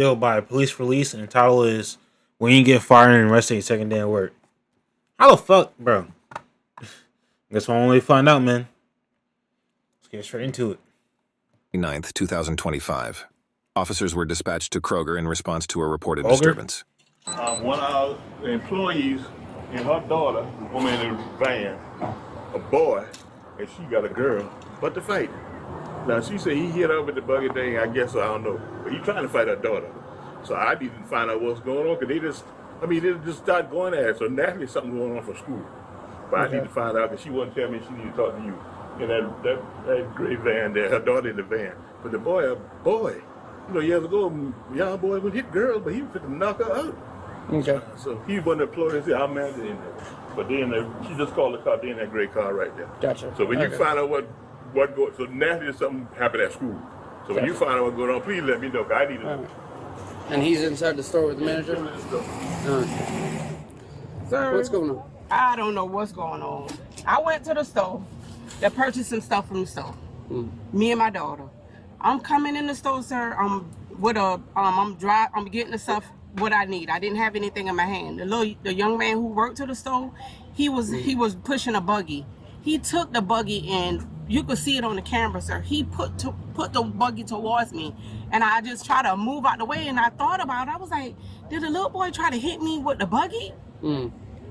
Killed by a police release, and the title is "When You Get Fired and Arrested Your Second Day at Work." How the fuck, bro? Guess we'll only find out, man. Let's get straight into it. 9th, 2025. Officers were dispatched to Kroger in response to a reported Kroger? disturbance. One of our employees and her daughter were in a van, a boy, and she got a girl, but to fight. Now she said he hit her with the buggy thing, I guess, I don't know. But he trying to fight her daughter. So I need to find out what's going on, because they just start going at her. So naturally something going on for school. But I need to find out, because she wouldn't tell me she need to talk to you. In that gray van there, her daughter in the van. But the boy, years ago, young boy would hit girls, but he was fit to knock her out. Okay. So he wasn't employed and said, our manager in there. But then she just called the car, they in that gray car right there. Gotcha. So when you find out what goes, so naturally something happened at school. So when you find out what's going on, please let me know, because I need to know. Right. And he's inside the store with the manager? Sir, What's going on? I don't know what's going on. I went to the store to purchase some stuff from the store. Me and my daughter. I'm coming in the store, sir. I'm getting the stuff what I need. I didn't have anything in my hand. The young man who worked to the store, he was pushing a buggy. He took the buggy and you could see it on the camera, sir. He put the buggy towards me, and I just tried to move out the way. And I thought about it. I was like, did the little boy try to hit me with the buggy?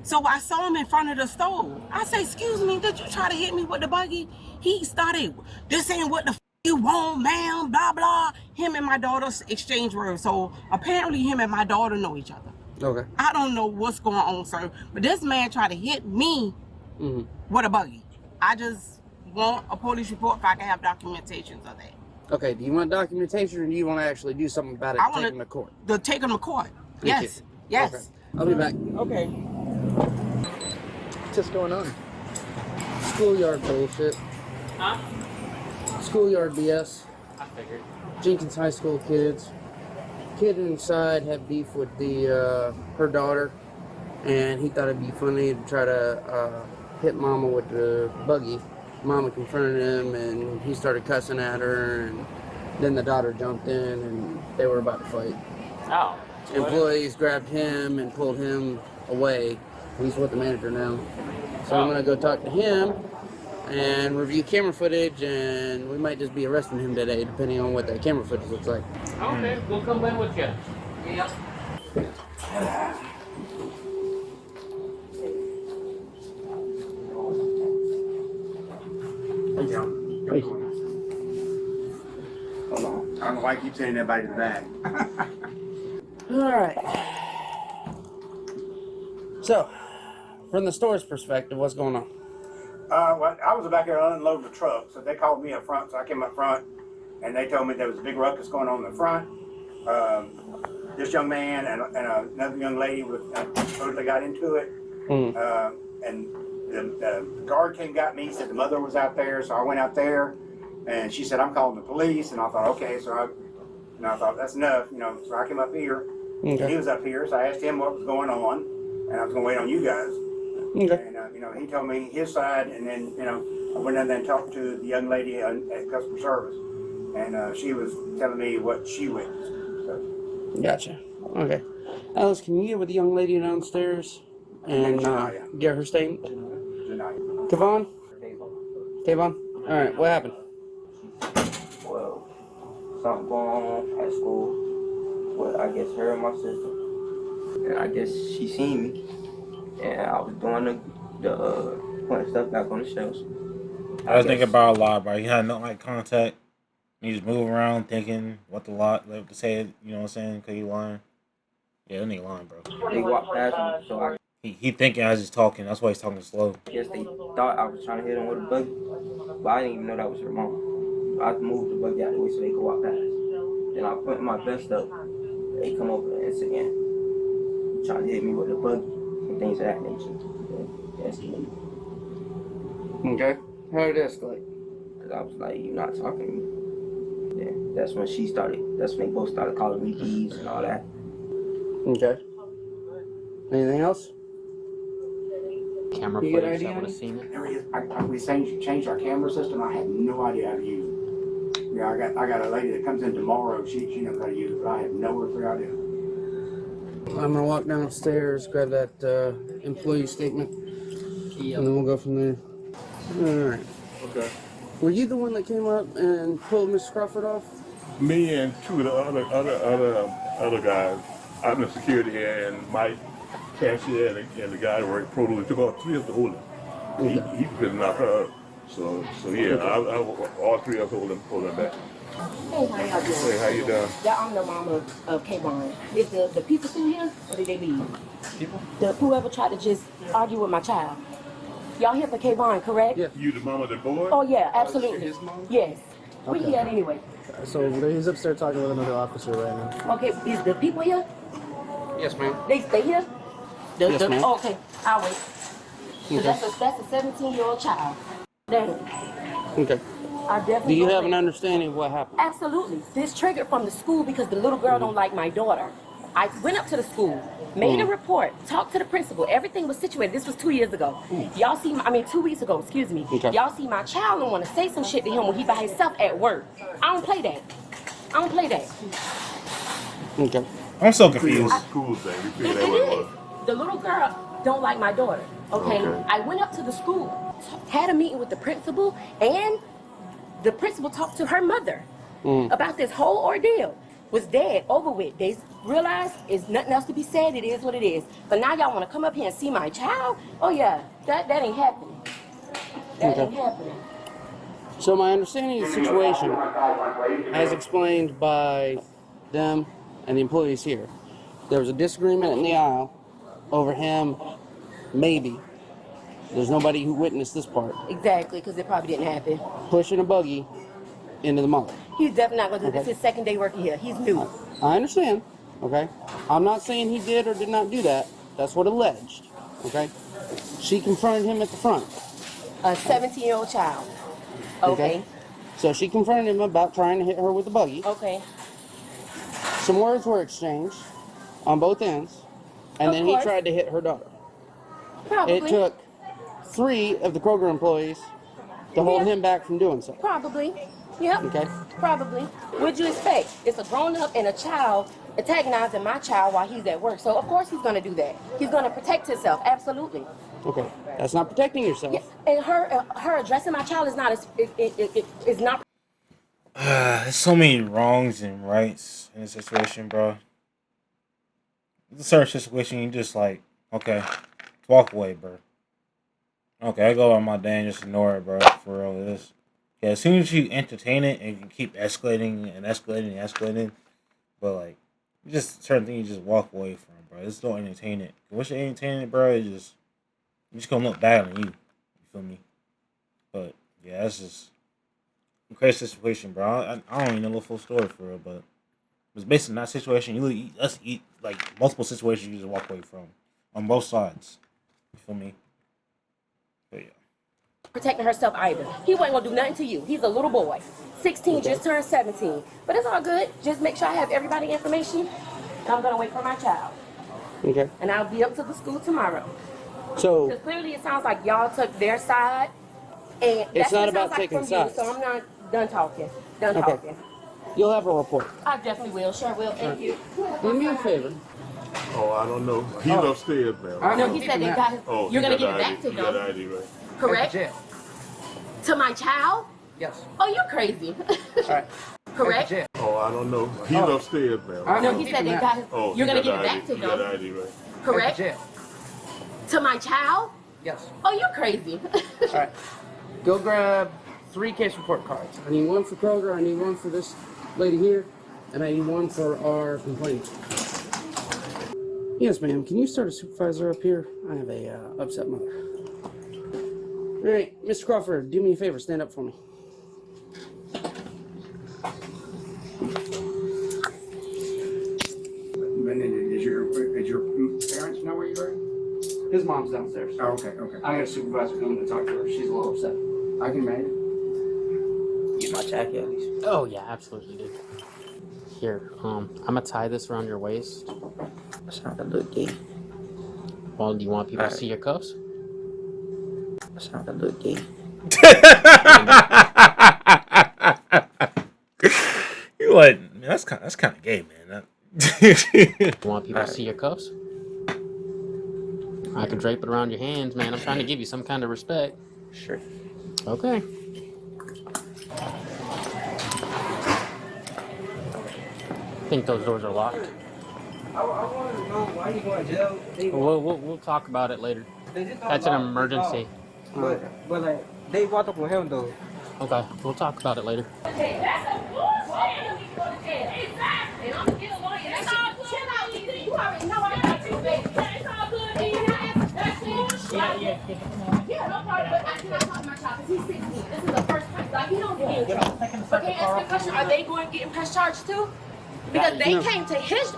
So I saw him in front of the stove. I said, excuse me, did you try to hit me with the buggy? He started, this ain't what the you want, ma'am, blah, blah. Him and my daughter exchange words. So apparently him and my daughter know each other. Okay. I don't know what's going on, sir. But this man tried to hit me with a buggy. I just want a police report if I can have documentations of that. Okay, do you want documentation or do you want to actually do something about it and take him to court? Take him to court. Thank Yes. you. Yes. Okay. I'll be back. Okay. What's just going on? Schoolyard bullshit. Huh? Schoolyard BS. I figured. Jenkins High School kids. Kid inside had beef with her daughter, and he thought it'd be funny to try to hit Mama with the buggy. Mama confronted him, and he started cussing at her, and then the daughter jumped in, and they were about to fight. Oh. Employees grabbed him and pulled him away. He's with the manager now. So I'm gonna go talk to him and review camera footage, and we might just be arresting him today, depending on what that camera footage looks like. Okay, we'll come in with you. Yep. Hey. Hold on. I don't know why I keep saying everybody's back. Alright. So, from the store's perspective, what's going on? Well, I was back there unloading the truck, so they called me up front, so I came up front, and they told me there was a big ruckus going on in the front. This young man and another young lady totally got into it. And the guard came got me, said the mother was out there, so I went out there, and she said, I'm calling the police, and I thought, okay, so I thought, that's enough, so I came up here. Okay. He was up here, so I asked him what was going on, and I was going to wait on you guys. Okay. And he told me his side, and then, I went in there and talked to the young lady at customer service, and she was telling me what she witnessed. So. Gotcha. Okay. Alice, can you get with the young lady downstairs and get her statement? Kevon? Kevon? Alright, what happened? Well, something going on at school with, I guess, her and my sister. And I guess she seen me. And I was doing the putting stuff back on the shelves. I was thinking about a lot, bro. He had no eye contact. He just moving around thinking what to say, you know what I'm saying? Because he lying. Yeah, that nigga lying, bro. They walked past me, so He thinking as he's talking. That's why he's talking slow. I guess they thought I was trying to hit him with a buggy. But I didn't even know that was her mom. I moved the buggy out of the way so they could walk past. Then I put my vest up. They come over and say, trying to hit me with a buggy and things of that nature. Escalated. Okay. How did it escalate? Because I was like, you're not talking to me. Yeah, that's when they both started calling me thieves and all that. Okay. Anything else? Camera You get footage idea that would on have seen it. We changed our camera system. I had no idea how to use it. Yeah, I got a lady that comes in tomorrow. She knows how to use it, but I have no earthly idea. I'm gonna walk downstairs, grab that employee statement, and then we'll go from there. All right. Okay. Were you the one that came up and pulled Miss Crawford off? Me and two of the other guys, I'm the security here, and Mike, cashier, and the guy that worked Pro Tools, took all three of us to hold him. He couldn't knock her up. So yeah, all three of us hold him back. Hey, how y'all doing? Hey, how you doing? Yeah, I'm the mama of K-Bond. Is the people still here, or did they leave? People? Whoever tried to just argue with my child. Y'all here for K-Bond, correct? Yeah. You the mama of the boy? Oh, yeah, absolutely. His mom? Yes. Where Okay. he at anyway? So he's upstairs talking with another officer right now. Okay, is the people here? Yes, ma'am. They here? Yes, ma'am. Oh, okay, I'll wait. So Okay. that's a 17-year-old child. Dang. Okay. I definitely Do you gonna have an wait. understanding of what happened? Absolutely. This triggered from the school because the little girl don't like my daughter. I went up to the school, made a report, talked to the principal. Everything was situated. This was 2 years ago. Y'all see, 2 weeks ago, excuse me. Okay. Y'all see my child and want to say some shit to him when he by himself at work. I don't play that. I don't play that. Okay. I'm so confused. School thing. We It, figured it that what it is. was. The little girl don't like my daughter. Okay? Okay. I went up to the school, had a meeting with the principal, and the principal talked to her mother about this whole ordeal. Was dead, over with. They realized it's nothing else to be said. It is what it is. But now y'all want to come up here and see my child? Oh yeah, that ain't happening. That ain't happening. So my understanding of the situation, as explained by them and the employees here, there was a disagreement in the aisle over him, maybe. There's nobody who witnessed this part. Exactly, because it probably didn't happen. Pushing a buggy into the mother. He's definitely not going to do this. Okay. His second day working here. He's new. I understand, okay? I'm not saying he did or did not do that. That's what alleged, okay? She confronted him at the front. A 17-year-old child. Okay. So she confronted him about trying to hit her with the buggy. Okay. Some words were exchanged on both ends, and Of then course. he tried to hit her daughter. Probably. It took 3 of the Kroger employees to hold him back from doing so. Probably. Yep. Okay. Probably. What'd you expect? It's a grown-up and a child antagonizing my child while he's at work. So of course he's going to do that. He's going to protect himself. Absolutely. Okay. That's not protecting yourself. Yeah. And her addressing my child is not is not. There's so many wrongs and rights in this situation, bro. It's a certain situation, you just like, okay, walk away, bro. Okay, I go on my day and just ignore it, bro. For real, it is. Yeah, as soon as you entertain it and you keep escalating and escalating and escalating, but like, you just certain things you just walk away from, bro. Just don't entertain it. Once you entertain it, bro, you just gonna look bad on you. You feel me? But yeah, that's just a crazy situation, bro. I don't even know the full story for real, but it's based on that situation. Let's eat like multiple situations you just walk away from on both sides. You feel me? But yeah. Protecting herself either. He wasn't gonna do nothing to you. He's a little boy. 16, just turned 17. But it's all good. Just make sure I have everybody information. And I'm gonna wait for my child. Okay. And I'll be up to the school tomorrow. So Because clearly it sounds like y'all took their side. And It's that's what not it about sounds like taking from sides. You, so I'm not done talking. Done Okay. talking. you'll have a report. I definitely will. Sure will. Thank you. Do me a favor. Oh, I don't know. He's upstairs now. No, he said they got his. Oh, You're he gonna got give it the back to ID. He got the him. ID, right? Correct? Jail. To my child? Yes. Oh, you're crazy. All right. Correct? Jail. Oh, I don't know. He's upstairs now. No, he said they got his. Oh, You're he gonna got give the it back to ID. He got the him. ID, right? Correct? Jail. To my child? Yes. Oh, you're crazy. All right. Go grab 3 case report cards. I need one for Kroger, I need one for this lady here, and I need one for our complaint. Yes, ma'am. Can you start a supervisor up here? I have a upset mother. All right, Mr. Crawford, do me a favor. Stand up for me. Did your parents know where you are? His mom's downstairs. Oh, okay, okay. I got a supervisor coming to talk to her. She's a little upset. I can imagine. Get my jacket at least. Oh yeah, absolutely, dude. Here, I'm gonna tie this around your waist. That's not gonna look gay. Well, do you want people to Alright. see your cuffs? That's not gonna look gay. that's kind of gay, man. You want people to see your cuffs? I can drape it around your hands, man. I'm trying to give you some kind of respect. Sure. Okay. I think those doors are locked. I want to know why he going to jail. We'll talk about it later. That's an emergency. But like, they walked up with him, though. Okay, we'll talk about it later. Yeah, no problem, but I cannot talk to my child because he's 16. This is the first time. Like, he don't get in trouble. Okay, ask the question, are they going to get press charged too? Because they came to his...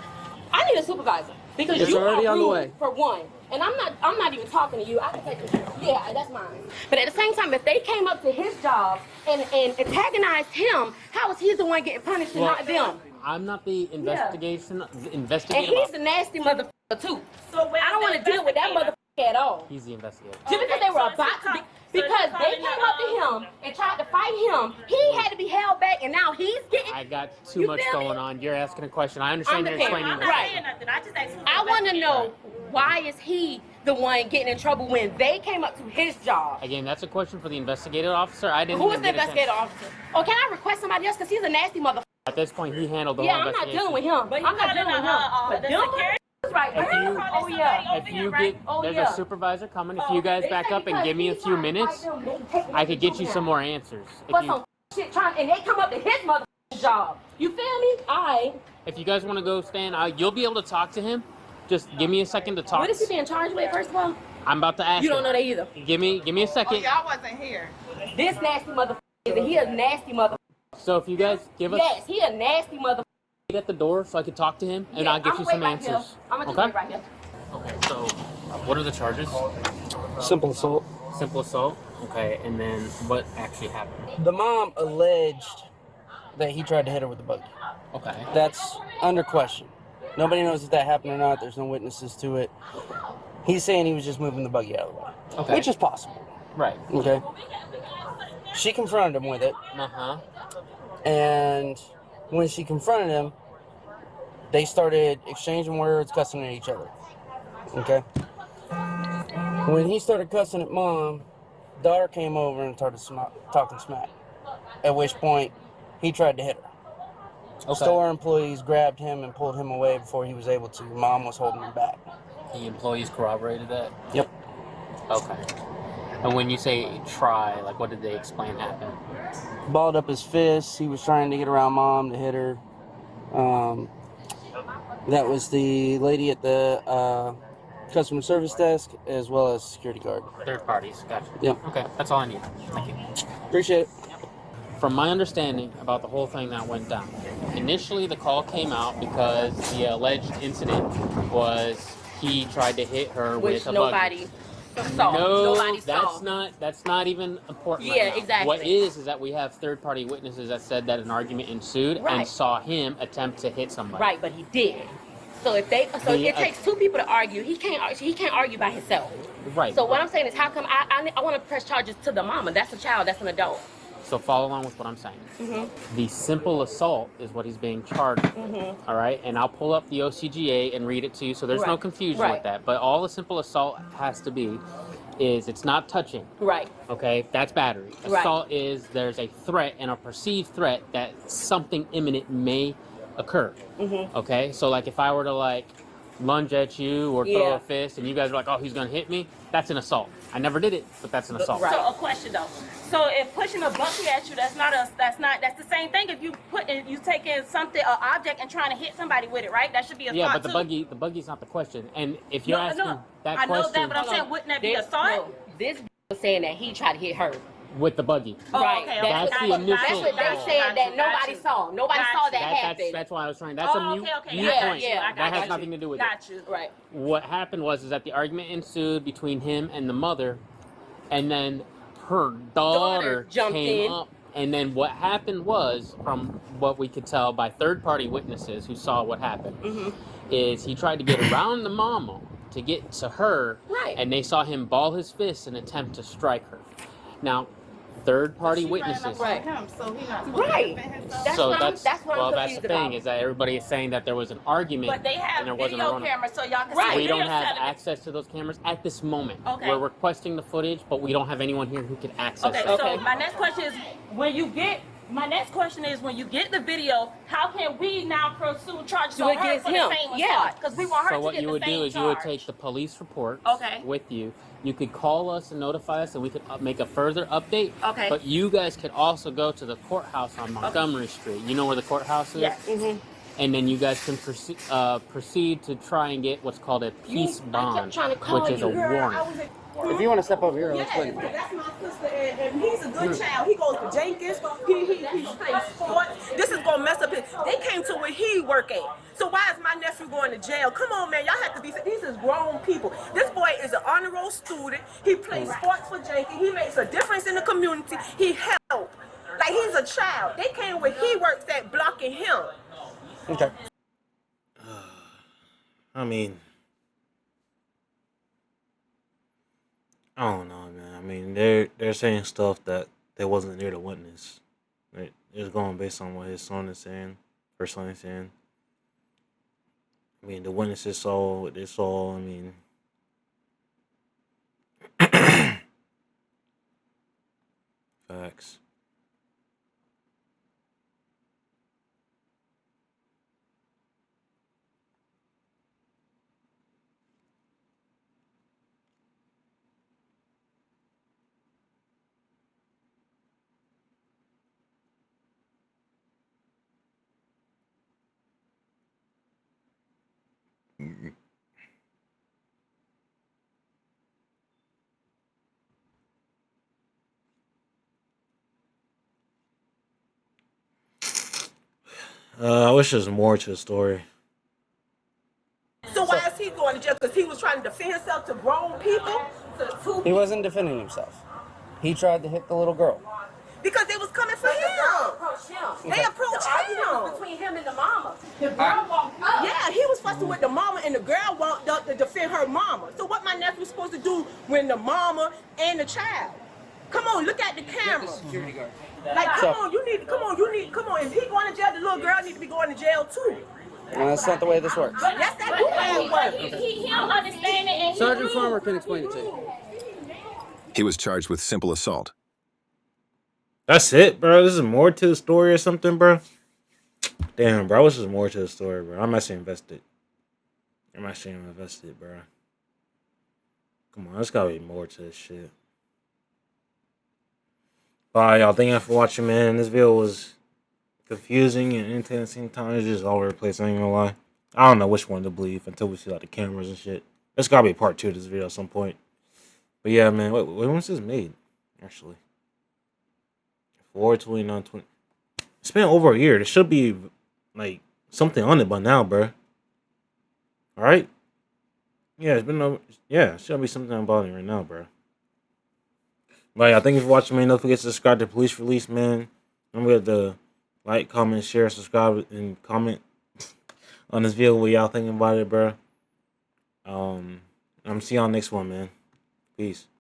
I need a supervisor. Because It's you already are on the rude, way. for one. And I'm not even talking to you. I can take it. Yeah, that's mine. But at the same time, if they came up to his job and antagonized him, how is he the one getting punished and not them? I'm not the investigator. And he's the nasty motherfucker too. So I don't want to deal with that motherfucker at all. He's the investigator. Just because they were about to be, because they came up to him and tried to fight him, he had to be held back, and now he's getting. I got too much going on. You're asking a question. I understand you're explaining. Right. I want to know why is he the one getting in trouble when they came up to his job? Again, that's a question for the investigative officer. I didn't. Who even is the get a chance. investigative officer? Or can I request somebody else? Because he's a nasty motherfucker. At this point, he handled the Yeah, whole I'm not investigation. dealing with him. I'm not dealing with him. But them motherfuckers right If there. you- Oh yeah. If you get, there's a supervisor coming. If you guys back up and give me a few minutes, I could get you some more answers. But some shit trying, and they come up to his motherfucking job. You feel me? If you guys want to go stand, you'll be able to talk to him. Just give me a second to talk. What is he being charged with, first of all? I'm about to ask. You don't him. know that either. Give me a second. Y'all wasn't here. This nasty motherfucker, he a nasty motherfucker. So if you guys give us Yes, he a nasty motherfucker. at the door so I can talk to him and I'll get you some answers. I'm gonna just wait right here. Okay, so what are the charges? Simple assault. Simple assault. Okay, and then what actually happened? The mom alleged that he tried to hit her with the buggy. Okay. That's under question. Nobody knows if that happened or not. There's no witnesses to it. He's saying he was just moving the buggy out of the way. Okay. Which is possible. Right. Okay. She confronted him with it. Uh-huh. And when she confronted him, they started exchanging words, cussing at each other. Okay? When he started cussing at mom, daughter came over and started talking smack. At which point, he tried to hit her. Okay. Store employees grabbed him and pulled him away before he was able to. Mom was holding him back. The employees corroborated that? Yep. Okay. And when you say try, like what did they explain happened? Balled up his fists. He was trying to get around mom to hit her. That was the lady at the customer service desk as well as security guard. Third parties, gotcha. Yep. Okay, that's all I need. Thank you. Appreciate it. From my understanding about the whole thing that went down, initially the call came out because the alleged incident was he tried to hit her with a buggy. Saw. No, Nobody saw. that's not even important. Yeah, right now. exactly. What is that we have third-party witnesses that said that an argument ensued and Right. saw him attempt to hit somebody. Right, but he did. So if it takes two people to argue, he can't argue by himself. Right. So what I'm saying is, how come I want to press charges to the mama? That's a child. That's an adult. So follow along with what I'm saying. Mm-hmm. The simple assault is what he's being charged with. Mm-hmm. All right, and I'll pull up the OCGA and read it to you, so there's no Right. confusion Right. with that. But all a simple assault has to be is it's not touching. Right. Okay, that's battery. Right. Assault is there's a threat and a perceived threat that something imminent may occur. Mm-hmm. Okay, so like if I were to like lunge at you or throw Yeah. a fist and you guys are like, oh, he's gonna hit me, that's an assault. I never did it, but that's an assault. Right. So a question though. So if pushing a buggy at you, that's the same thing. If you taking something, an object, and trying to hit somebody with it, right? That should be assault Yeah, but too. the buggy's not the question. And if you're asking that I know question that, but I'm saying, wouldn't that be assault? No, this was saying that he tried to hit her. with the buggy. Oh, Right. okay, That's okay. the initial- That's what they said that nobody saw. Nobody saw that happen. That's why I was trying. That's a mute okay. mute Yeah, point. yeah, I that has got nothing to do with it. Got you. Right. What happened was that the argument ensued between him and the mother, and then her daughter jumped came in. up. And then what happened was, from what we could tell by third-party witnesses who saw what happened, is he tried to get around the mama to get to her, Right. and they saw him ball his fists and attempt to strike her. Now, third-party witnesses. Right. Him, so he not Right. That's So what I'm that's confused the thing about. is that everybody is saying that there was an argument But they have and there wasn't a video run. cameras so y'all can Right. see. We what don't they're have telling me. access to those cameras at this moment. Okay. We're requesting the footage, but we don't have anyone here who can access Okay, it. so my next question is when you get the video, how can we now pursue charges So on her against for him. the same Yeah. assault? Because we want her So to what get you the would same do is charge. you would take the police report Okay. with you. You could call us and notify us, and we could make a further update. Okay. But you guys could also go to the courthouse on Montgomery Street. You know where the courthouse is? Yes. Mm-hmm. And then you guys can proceed to try and get what's called a peace bond, trying to call which is a you. warrant. If you want to step over here, let's Yes, wait. that's my sister, and he's a good child. He goes to Jenkins. He plays sports. This is gonna mess up his. They came to where he work at. So why is my nephew going to jail? Come on, man, y'all have to be. These is grown people. This boy is an honor roll student. He plays sports for Jenkins. He makes a difference in the community. He helped. Like he's a child. They came where he works at, blocking him. Okay. I mean, I don't know, man. I mean, they're saying stuff that they wasn't there to witness. They're going based on what his son is saying, her son is saying. I mean, the witnesses saw what they saw. I mean, facts. I wish there's more to the story. So why is he going to jail? Because he was trying to defend himself to grown people. He wasn't defending himself. He tried to hit the little girl. Because they was coming for him. They approached him. Between him and the mama. The girl walked up. Yeah, he was fussing with the mama, and the girl walked up to defend her mama. So what my nephew supposed to do when the mama and the child? Come on, look at the camera. Security guard. Like, come on, you need. If he going to jail, the little girl need to be going to jail too. No, that's not the way this works. Yes, that do how it works. He don't understand it, and Sergeant Farmer can explain it to you. He was charged with simple assault. That's it, bro. This is more to the story or something, bro. Damn, bro. This is more to the story, bro. I'm actually invested. bro. Come on, there's gotta be more to this shit. Bye, y'all. Thank you for watching, man. This video was confusing and intense at the same time. It's just all over the place. I ain't gonna lie. I don't know which one to believe until we see like the cameras and shit. There's gotta be part 2 of this video at some point. But yeah, man. When was this made? Actually, 4/29/20. It's been over a year. There should be like something on it by now, bro. All right. Yeah, it's been over. Yeah, should be something about it right now, bro. But yeah, thank you for watching, man. Don't forget to subscribe to Police Release, man. Remember to like, comment, share, subscribe, and comment on this video what y'all thinking about it, bro. I'm see y'all next one, man. Peace.